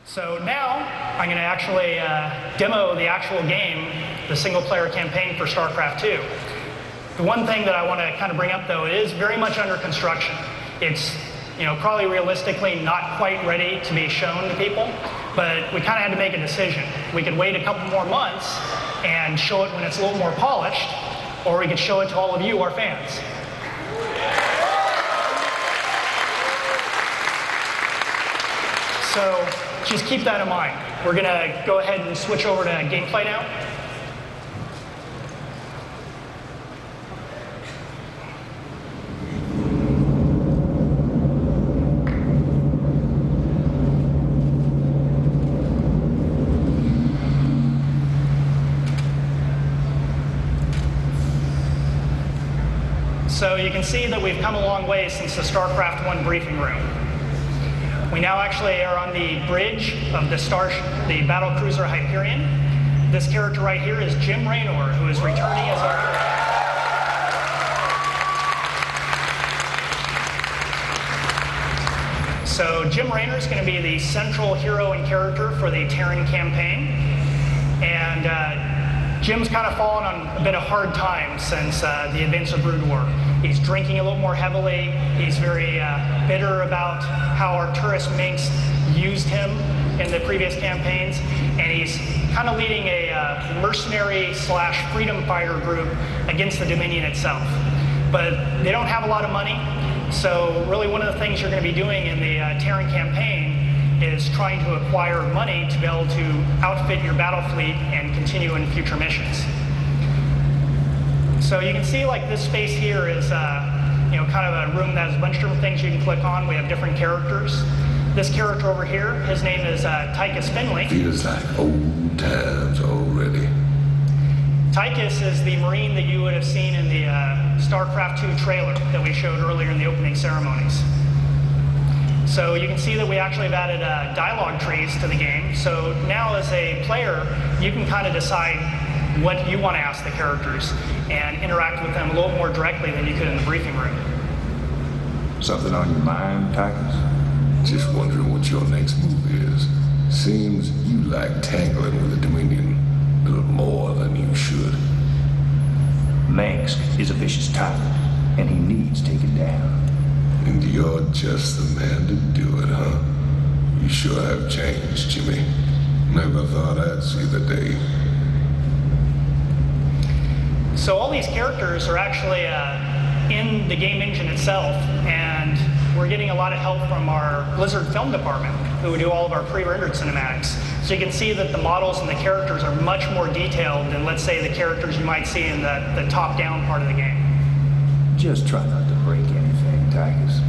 So now I'm going to actually demo the actual game, the single-player campaign for Starcraft 2. The one thing that I want to kind of bring up, though, it is very much under construction. It's probably realistically not quite ready to be shown to people, but we kind of had to make a decision. We could wait a couple more months and show it when it's a little more polished, or we could show it to all of you, our fans. So just keep that in mind. We're going to go ahead and switch over to gameplay now. So you can see that we've come a long way since the Starcraft 1 briefing room. We now actually are on the bridge of the battlecruiser Hyperion. This character right here is Jim Raynor, who is returning as our... So Jim Raynor is going to be the central hero and character for the Terran campaign. And Jim's kind of fallen on a bit of hard times since the events of Brood War. He's drinking a little more heavily. He's very bitter about how Arcturus Minx used him in the previous campaigns. And he's kind of leading a mercenary/freedom fighter group against the Dominion itself. But they don't have a lot of money. So really one of the things you're going to be doing in the Terran campaign is trying to acquire money to be able to outfit your battle fleet and continue in future missions. So you can see like this space here is kind of a room that has a bunch of different things you can click on. We have different characters. This character over here, his name is Tychus Finley. Feels like old times already. Tychus is the Marine that you would have seen in the Starcraft 2 trailer that we showed earlier in the opening ceremonies. So you can see that we actually have added dialogue trees to the game. So now as a player, you can kind of decide what you want to ask the characters and interact with them a little more directly than you could in the briefing room. Something on your mind, Tychus? Just wondering what your next move is. Seems you like tangling with the Dominion a little more than you should. Minx is a vicious tyrant, and he needs taken down. And you're just the man to do it, huh? You sure have changed, Jimmy. Never thought I'd see the day. So all these characters are actually in the game engine itself, and we're getting a lot of help from our Blizzard film department, who do all of our pre-rendered cinematics. So you can see that the models and the characters are much more detailed than, let's say, the characters you might see in the top-down part of the game. Just try not to break anything, Tychus.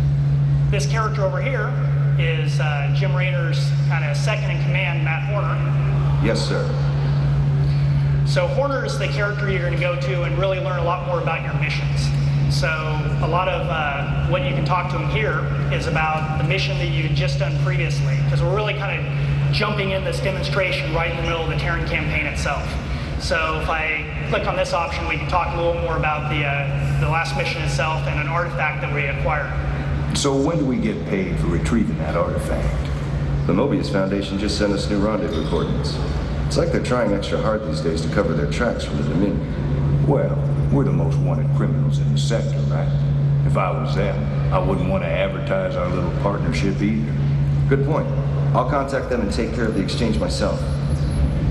This character over here is Jim Raynor's kind of second-in-command, Matt Horner. Yes, sir. So Horner is the character you're going to go to and really learn a lot more about your missions. So a lot of what you can talk to him here is about the mission that you had just done previously, because we're really kind of jumping in this demonstration right in the middle of the Terran campaign itself. So if I click on this option, we can talk a little more about the last mission itself and an artifact that we acquired. So when do we get paid for retrieving that artifact? The Mobius Foundation just sent us new rendezvous coordinates. It's like they're trying extra hard these days to cover their tracks from the Dominion. Well, we're the most wanted criminals in the sector, right? If I was them, I wouldn't want to advertise our little partnership either. Good point. I'll contact them and take care of the exchange myself.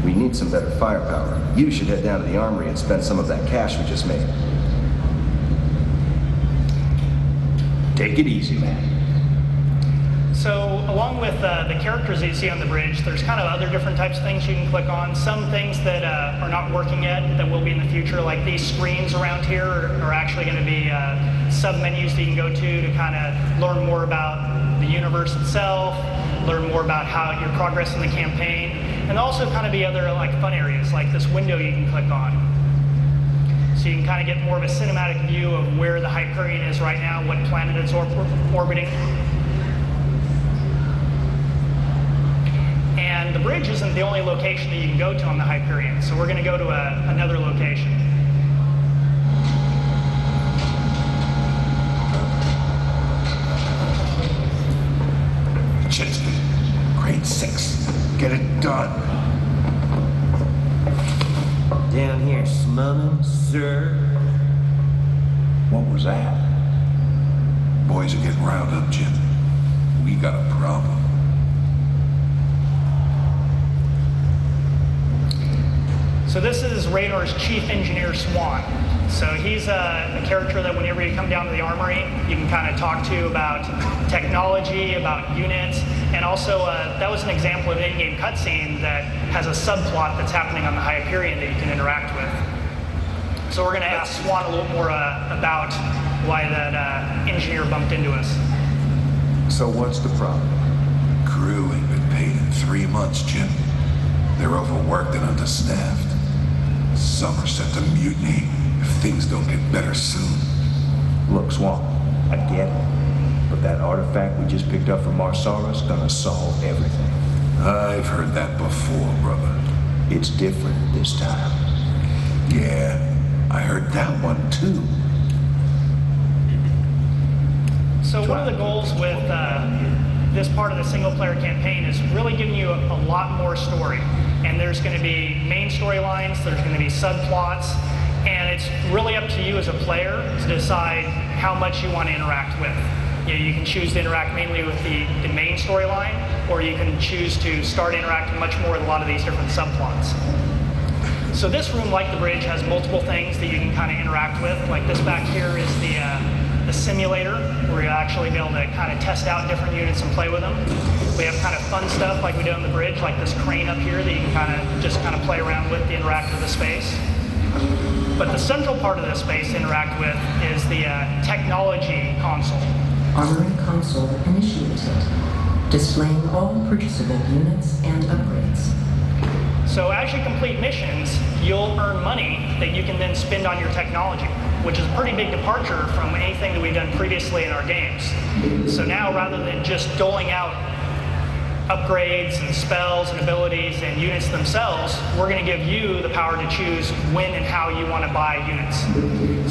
We need some better firepower. You should head down to the armory and spend some of that cash we just made. Take it easy, man. So along with the characters that you see on the bridge, there's kind of other different types of things you can click on. Some things that are not working yet that will be in the future, like these screens around here are actually going to be sub-menus that you can go to kind of learn more about the universe itself, learn more about how your progress in the campaign, and also kind of be other like fun areas, like this window you can click on. So you can kind of get more of a cinematic view of where the Hyperion is right now, what planet it's orbiting. And the bridge isn't the only location that you can go to on the Hyperion, so we're going to go to another location. Gentlemen, grade 6. Get it done. Down here slumming, sir. What was that? Boys are getting riled up, Jim. We got a problem. So this is Radar's chief engineer, Swan. So he's a character that whenever you come down to the armory, you can kind of talk to about technology, about units, and also that was an example of an in-game cutscene that has a subplot that's happening on the Hyperion that you can interact with. So we're going to ask Swan a little more about why that engineer bumped into us. So what's the problem? Crew ain't been paid in 3 months, Jim. They're overworked and understaffed. Some are set to mutiny if things don't get better soon. Look, Swan, I get it. But that artifact we just picked up from Marsara's gonna solve everything. I've heard that before, brother. It's different this time. Yeah, I heard that one too. So one of the goals with this part of the single-player campaign is really giving you a lot more story. And there's going to be main storylines, there's going to be subplots, and it's really up to you as a player to decide how much you want to interact with. You can choose to interact mainly with the main storyline, or you can choose to start interacting much more with a lot of these different subplots. So this room, like the bridge, has multiple things that you can kind of interact with. Like this back here is the simulator, where you'll actually be able to kind of test out different units and play with them. We have kind of fun stuff like we do on the bridge, like this crane up here that you can kind of just play around with to interact with the space. But the central part of this space to interact with is the technology console. Armory console initiated, displaying all purchasable units and upgrades. So as you complete missions, you'll earn money that you can then spend on your technology, which is a pretty big departure from anything that we've done previously in our games. So now, rather than just doling out upgrades and spells and abilities and units themselves, we're going to give you the power to choose when and how you want to buy units.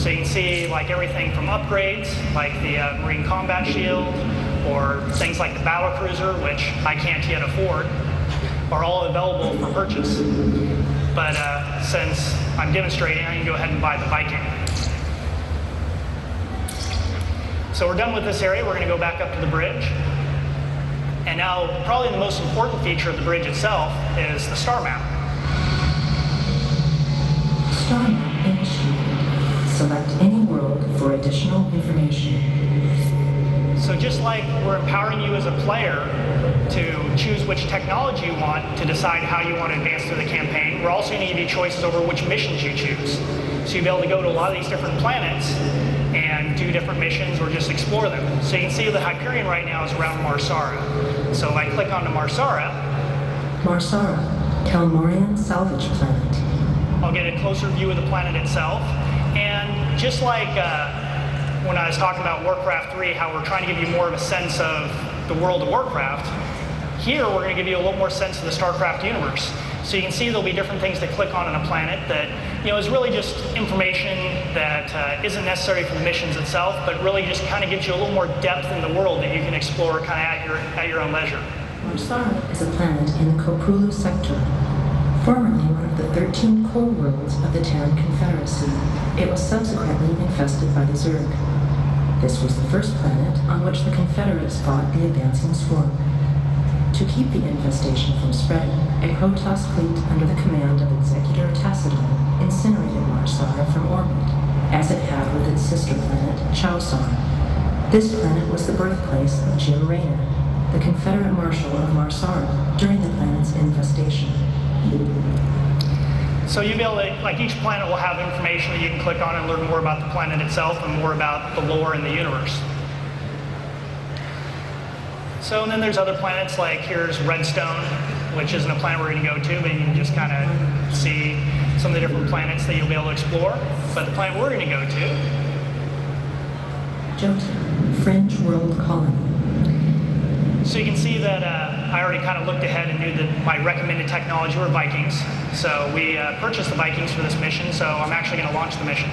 So you can see like everything from upgrades, like the Marine Combat Shield, or things like the Battle Cruiser, which I can't yet afford, are all available for purchase. But since I'm demonstrating, I can go ahead and buy the Viking. So we're done with this area. We're going to go back up to the bridge. And now, probably the most important feature of the bridge itself is the star map. Star map initiated. Select any world for additional information. So just like we're empowering you as a player to choose which technology you want to decide how you want to advance through the campaign, we're also going to give you choices over which missions you choose. So you'll be able to go to a lot of these different planets and do different missions or just explore them. So you can see the Hyperion right now is around Marsara. So if I click onto Marsara, Kelmorian salvage planet. I'll get a closer view of the planet itself. And just like when I was talking about Warcraft 3, how we're trying to give you more of a sense of the world of Warcraft, here we're going to give you a little more sense of the Starcraft universe. So you can see there'll be different things to click on a planet that is really just information that isn't necessary for the missions itself, but really just kind of gives you a little more depth in the world that you can explore kind of at your own leisure. Marsara is a planet in the Koprulu sector, formerly one of the 13 core worlds of the Terran Confederacy. It was subsequently infested by the Zerg. This was the first planet on which the Confederates fought the advancing swarm. To keep the infestation from spreading, a Protoss fleet under the command of Executor Tassadon incinerated Marsara from orbit, as it had with its sister planet, Chowsar. This planet was the birthplace of Jim Raynor, the Confederate Marshal of Marsara, during the planet's infestation. So you'll be able to, like each planet will have information that you can click on and learn more about the planet itself and more about the lore in the universe. So and then there's other planets, like here's Redstone, which isn't a planet we're going to go to, but you can just kind of see some of the different planets that you'll be able to explore. But the planet we're going to go to, Jotun, Fringe World Colony. So you can see that I already kind of looked ahead and knew that my recommended technology were Vikings. So we purchased the Vikings for this mission, so I'm actually going to launch the mission.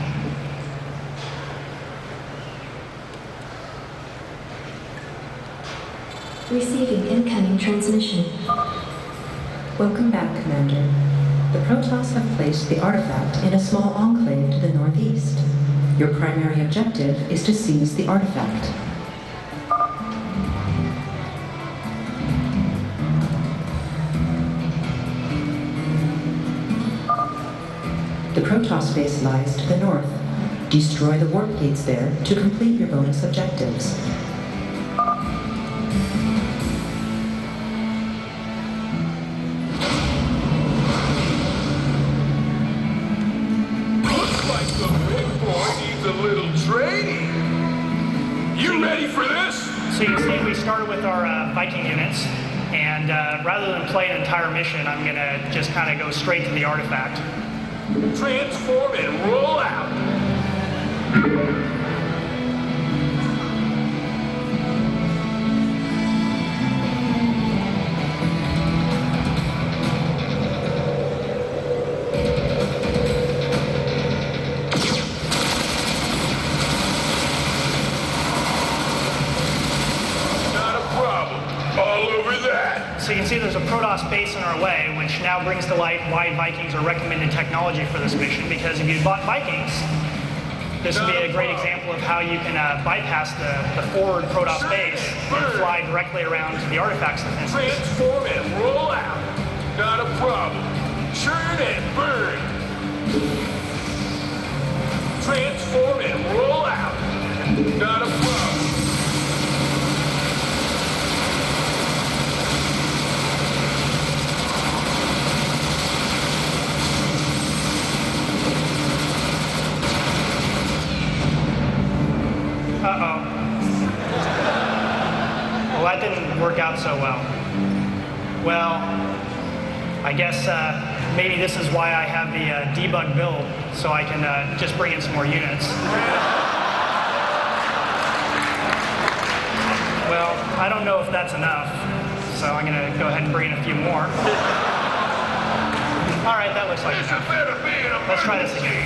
Receiving incoming transmission. Welcome back, Commander. The Protoss have placed the artifact in a small enclave to the northeast. Your primary objective is to seize the artifact. The Protoss base lies to the north. Destroy the warp gates there to complete your bonus objectives. Looks like the big boy needs a little training. You ready for this? So you can see we started with our Viking units, and rather than play an entire mission, I'm going to just kind of go straight to the artifact. Transform and roll out. Not a problem. All over that. So you can see there's a Protoss base in our way, which now brings to light why Vikings are recommended technology for this mission, because if you bought Vikings, this would be a great example of how you can bypass the forward Protoss base and fly directly around to the artifacts defenses. Transform and roll out. Not a problem. Churn and burn. Transform and roll out. Not a problem. Uh-oh. Well, that didn't work out so well. Well, I guess maybe this is why I have the debug build, so I can just bring in some more units. Well, I don't know if that's enough, so I'm going to go ahead and bring in a few more. All right, that looks like enough. Let's try this again.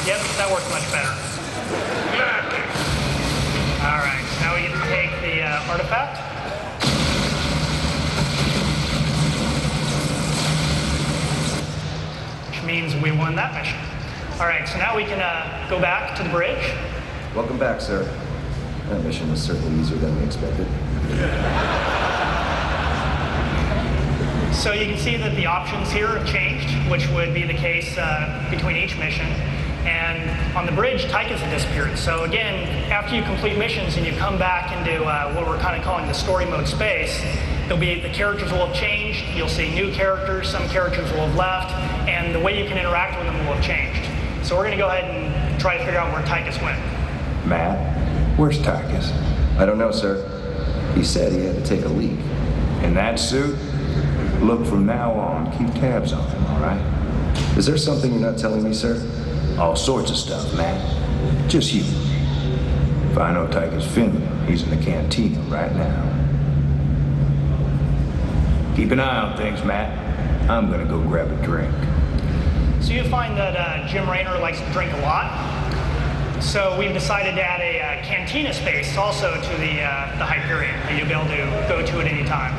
Yep, that worked much better. All right, now we get to take the artifact. Which means we won that mission. All right, so now we can go back to the bridge. Welcome back, sir. That mission was certainly easier than we expected. So you can see that the options here have changed, which would be the case between each mission. And on the bridge, Tychus had disappeared. So again, after you complete missions and you come back into what we're kind of calling the story mode space, the characters will have changed. You'll see new characters. Some characters will have left, and the way you can interact with them will have changed. So we're going to go ahead and try to figure out where Tychus went. Matt, where's Tychus? I don't know, sir. He said he had to take a leak. In that suit? Look, from now on, keep tabs on him, all right? Is there something you're not telling me, sir? All sorts of stuff, Matt. Just you. If I know Tychus Finley, he's in the cantina right now. Keep an eye on things, Matt. I'm gonna go grab a drink. So you find that Jim Raynor likes to drink a lot. So we've decided to add a cantina space also to the Hyperion, that you'll be able to go to at any time.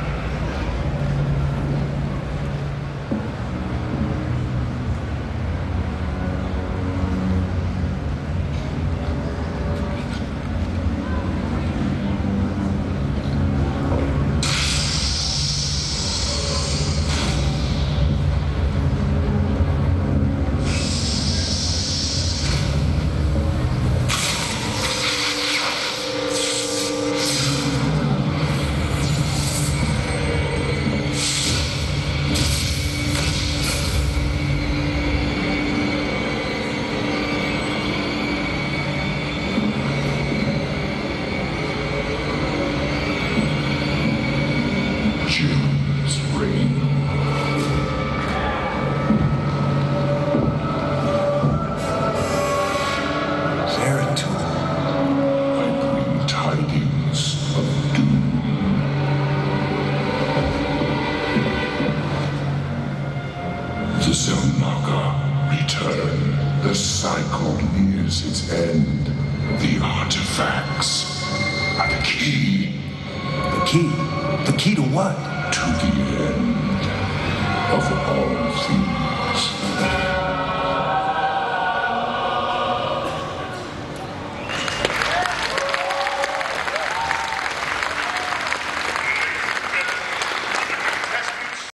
is its end. The artifacts. The key. The key? The key to what? To the end of all things.